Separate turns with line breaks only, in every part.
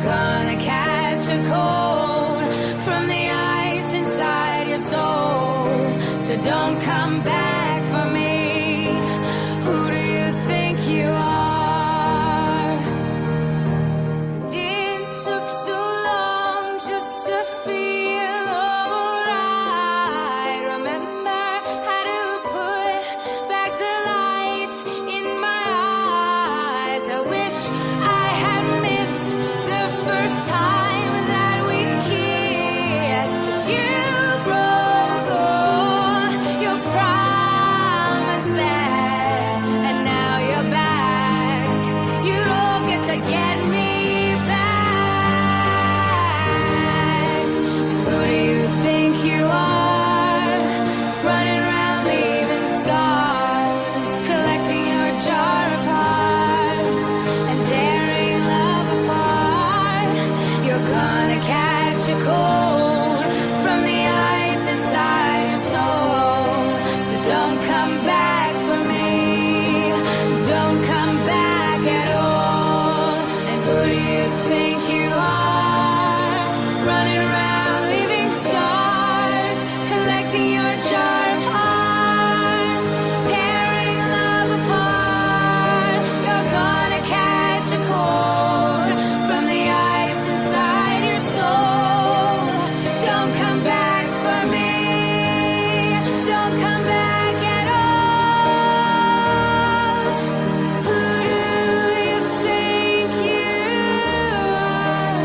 gonna catch a cold from the ice inside your soul. So don't come back for me. Who do you think you are? And it took so long just to feel alright. Remember how to put back the light in my eyes. I wish I had missed the first time that we kissed. 'Cause you broke all your promises, and now you're back. You don't get to get me back. And who do you think you are? Running around leaving scars, collecting your jar of hearts and tearing love apart. You're gonna catch a cold from the ice inside your soul. So don't come back for me. Don't come back at all. And who do you think you are? Running around leaving scars, collecting your jar of hearts, tearing love apart. You're gonna catch a cold from the ice inside your soul. Don't come back for me. Don't come back at all. Who do you think you are?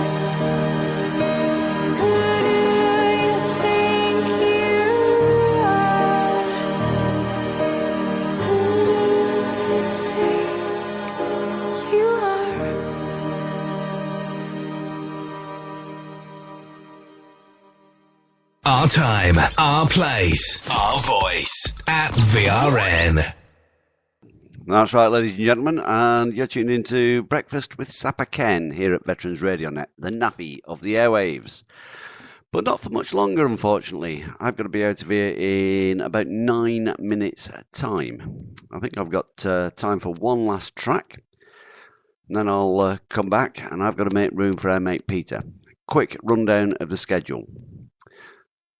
Who do you think you are? Who do you think you are?
Our time, our place, our voice at VRN.
That's right, ladies and gentlemen, and you're tuned into Breakfast with Sapper Ken here at Veterans Radio Net, the naffy of the airwaves. But not for much longer, unfortunately. I've got to be out of here in about 9 minutes' time. I think I've got time for one last track, and then I'll come back, and I've got to make room for our mate Peter. Quick rundown of the schedule.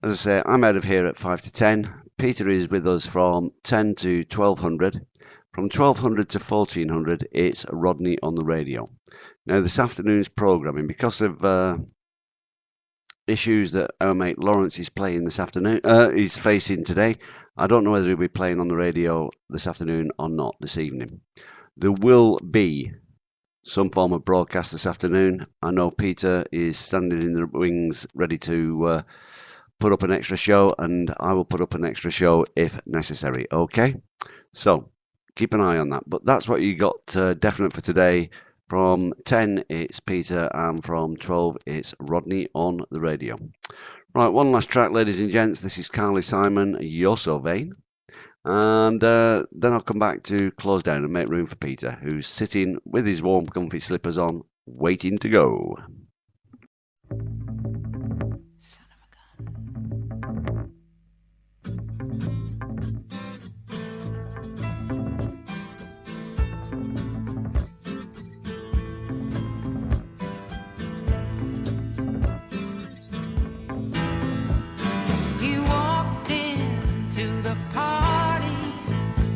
As I say, I'm out of here at 5 to 10. Peter is with us from 10 to 1200. From 1200 to 1400, it's Rodney on the radio. Now, this afternoon's programming, because of issues that our mate Lawrence is playing this afternoon, he's facing today, I don't know whether he'll be playing on the radio this afternoon or not this evening. There will be some form of broadcast this afternoon. I know Peter is standing in the wings ready to put up an extra show, and I will put up an extra show if necessary. Okay, so keep an eye on that. But that's what you got definite for today. From 10 it's Peter, and from 12 it's Rodney on the radio. Right, one last track, ladies and gents. This is Carly Simon, You're So Vain, and then I'll come back to close down and make room for Peter, who's sitting with his warm comfy slippers on, waiting to go.
You walked into the party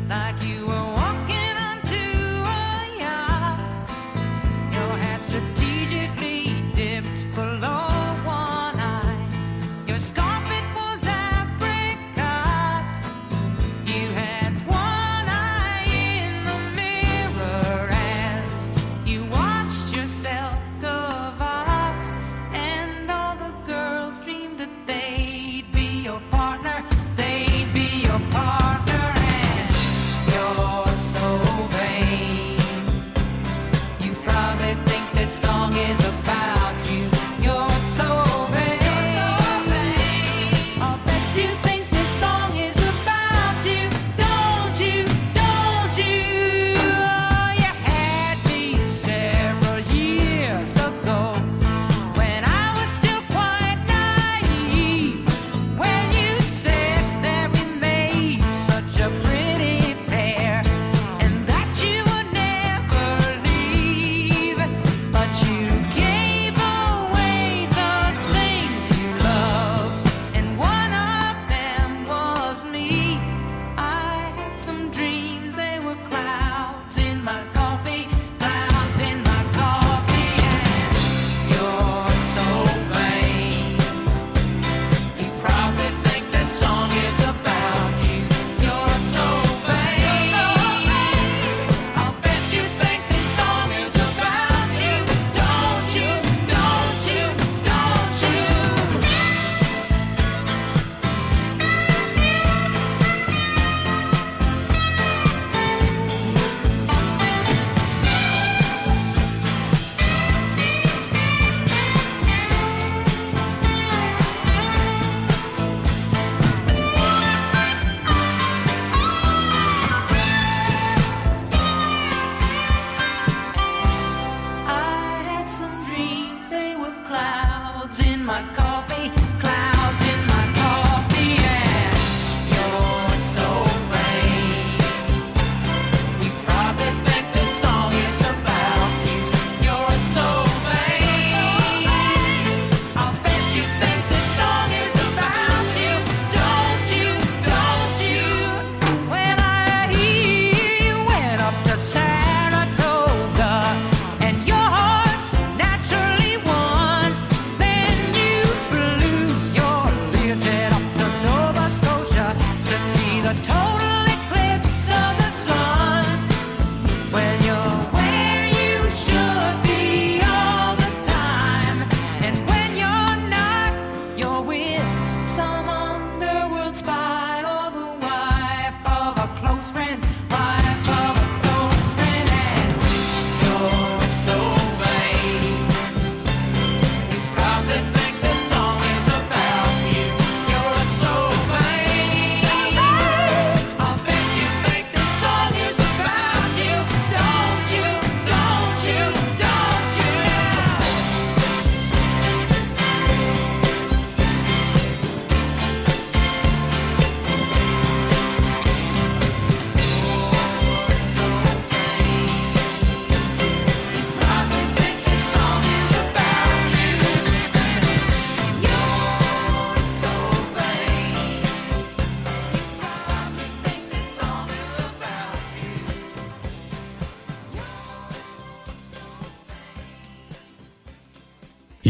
like you were walking onto a yacht. Your hat strategically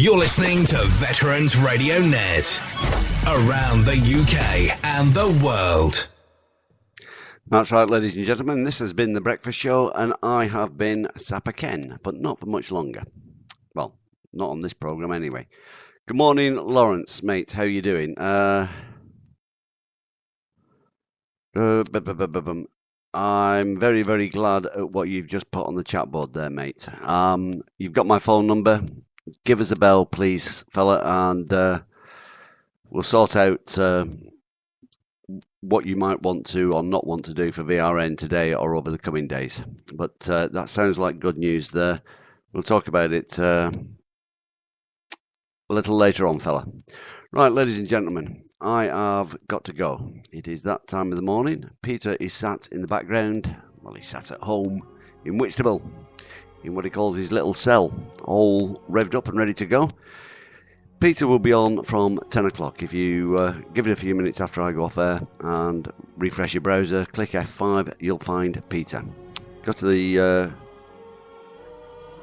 You're listening to Veterans Radio Net. Around the UK and the world.
That's right, ladies and gentlemen. This has been The Breakfast Show, and I have been Sapper Ken, but not for much longer. Well, not on this programme anyway. Good morning, Lawrence, mate. How you doing? I'm very, very glad at what you've just put on the chat board there, mate. You've got my phone number. Give us a bell, please, fella, and we'll sort out what you might want to or not want to do for VRN today or over the coming days. But that sounds like good news there. We'll talk about it a little later on, fella. Right, ladies and gentlemen, I have got to go. It is that time of the morning. Peter is sat in the background. Well, he's sat at home in Whitstable, in what he calls his little cell, all revved up and ready to go. Peter will be on from 10 o'clock. If you give it a few minutes after I go off air and refresh your browser, click F5, you'll find Peter. Go to the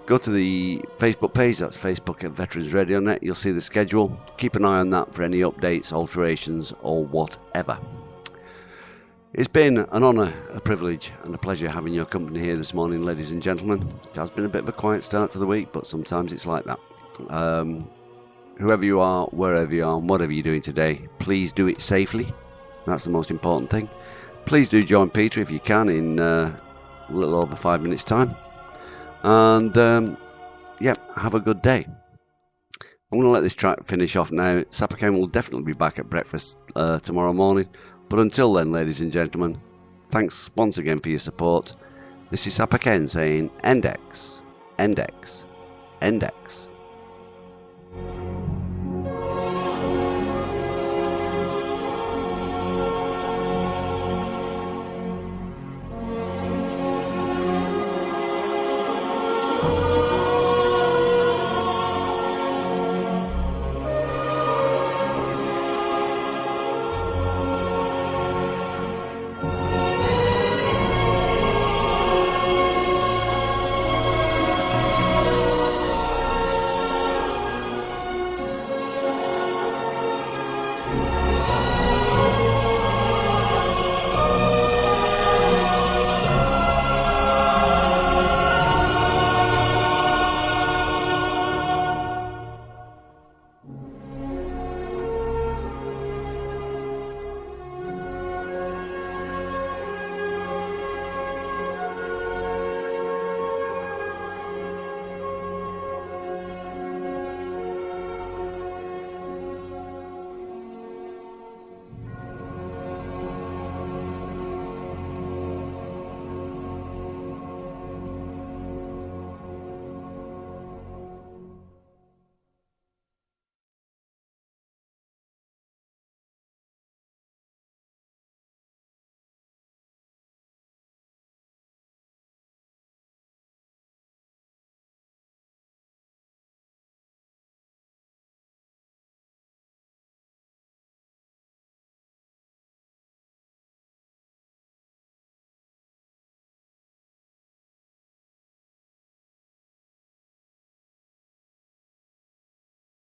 Facebook page. That's Facebook at Veterans Radio Net. You'll see the schedule. Keep an eye on that for any updates, alterations, or whatever. It's been an honour, a privilege, and a pleasure having your company here this morning, ladies and gentlemen. It has been a bit of a quiet start to the week, but sometimes it's like that. Whoever you are, wherever you are, and whatever you're doing today, please do it safely. That's the most important thing. Please do join Peter if you can in a little over 5 minutes' time. And, have a good day. I'm going to let this track finish off now. Sapper Ken will definitely be back at breakfast tomorrow morning. But until then, ladies and gentlemen, thanks once again for your support. This is Sapper Ken saying, Endex, Endex, Endex.